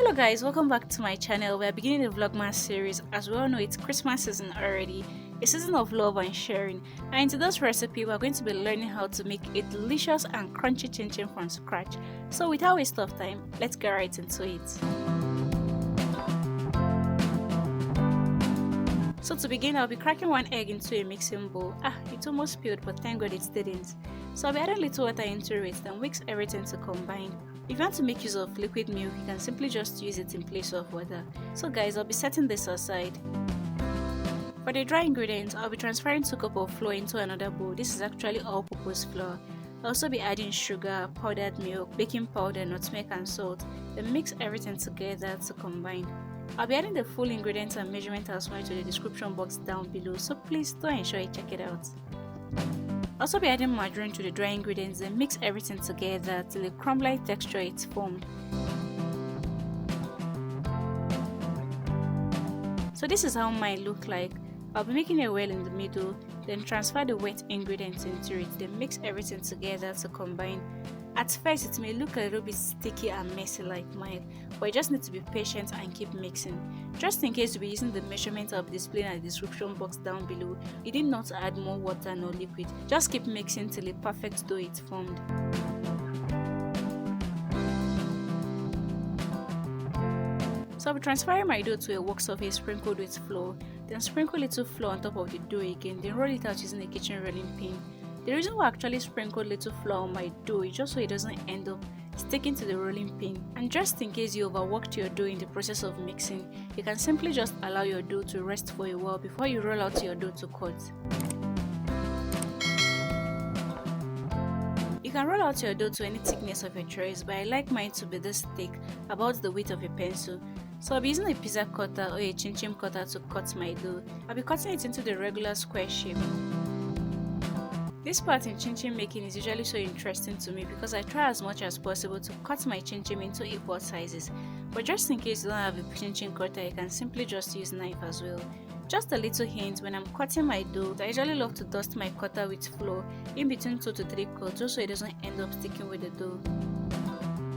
Hello guys, welcome back to my channel. We are beginning the vlogmas series. As we all know, it's Christmas season already, a season of love and sharing. And in today's recipe, we are going to be learning how to make a delicious and crunchy chinchin from scratch. So without waste of time, let's get right into it. So to begin, I'll be cracking one egg into a mixing bowl. It almost spilled, but thank God it didn't. So I'll be adding little water into it, then mix everything to combine. If you want to make use of liquid milk, you can simply just use it in place of water. So guys, I'll be setting this aside. For the dry ingredients, I'll be transferring 2 cups of flour into another bowl. This is actually all-purpose flour. I'll also be adding sugar, powdered milk, baking powder, nutmeg and salt. Then mix everything together to combine. I'll be adding the full ingredients and measurement as well to the description box down below, so please do ensure you check it out. I'll also be adding margarine to the dry ingredients and mix everything together till a crumb-like texture is formed. So this is how mine look like. I'll be making a well in the middle, then transfer the wet ingredients into it, then mix everything together to combine. At first it may look a little bit sticky and messy like mine, but you just need to be patient and keep mixing. Just in case you'll be using the measurement I'll be displaying at the description box down below, you need not to add more water nor liquid. Just keep mixing till a perfect dough is formed. So I'll be transferring my dough to a work surface sprinkled with flour, then sprinkle little flour on top of the dough again, then roll it out using a kitchen rolling pin. The reason why I actually sprinkled little flour on my dough is just so it doesn't end up sticking to the rolling pin. And just in case you overworked your dough in the process of mixing, you can simply just allow your dough to rest for a while before you roll out your dough to cut. You can roll out your dough to any thickness of your choice, but I like mine to be this thick, about the width of a pencil. So I'll be using a pizza cutter or a chinchin cutter to cut my dough. I'll be cutting it into the regular square shape. This part in chinchin making is usually so interesting to me because I try as much as possible to cut my chinchin into equal sizes. But just in case you don't have a chinchin cutter, you can simply just use knife as well. Just a little hint, when I'm cutting my dough, I usually love to dust my cutter with flour in between 2 to 3 cuts just so it doesn't end up sticking with the dough.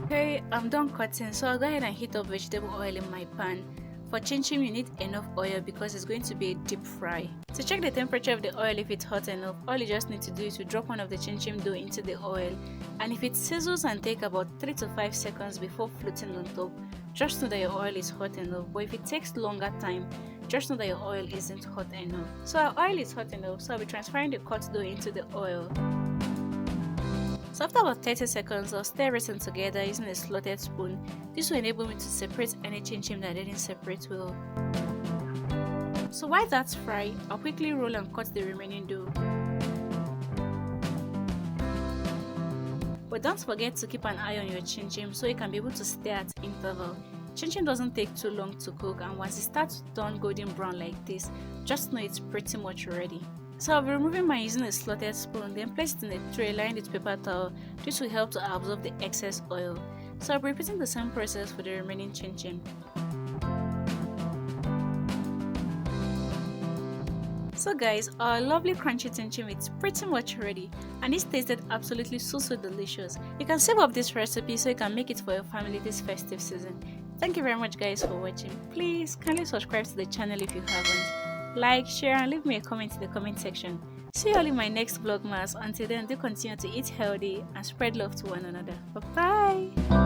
Okay, I'm done cutting, so I'll go ahead and heat up vegetable oil in my pan. For chinchin, you need enough oil because it's going to be a deep fry. To check the temperature of the oil if it's hot enough, all you just need to do is to drop one of the chinchin dough into the oil, and if it sizzles and take about 3 to 5 seconds before floating on top, just know that your oil is hot enough. But if it takes longer time, just know that your oil isn't hot enough. So our oil is hot enough, so I'll be transferring the cut dough into the oil. So after about 30 seconds, I'll stir everything together using a slotted spoon. This will enable me to separate any chinchin that didn't separate well. So while that's fried, I'll quickly roll and cut the remaining dough. But don't forget to keep an eye on your chinchin so you can be able to stir at interval. Chinchin doesn't take too long to cook, and once it starts to turn golden brown like this, just know it's pretty much ready. So I'll be removing mine using a slotted spoon, then place it in a tray lined with paper towel. This will help to absorb the excess oil. So I'll be repeating the same process for the remaining chinchin. So guys, our lovely crunchy chinchin is pretty much ready, and this tasted absolutely so delicious. You can save up this recipe so you can make it for your family this festive season. Thank you very much guys for watching. Please kindly subscribe to the channel if you haven't. Like, share and leave me a comment in the comment section. See you all in my next vlogmas. Until then, do continue to eat healthy and spread love to one another. Bye bye.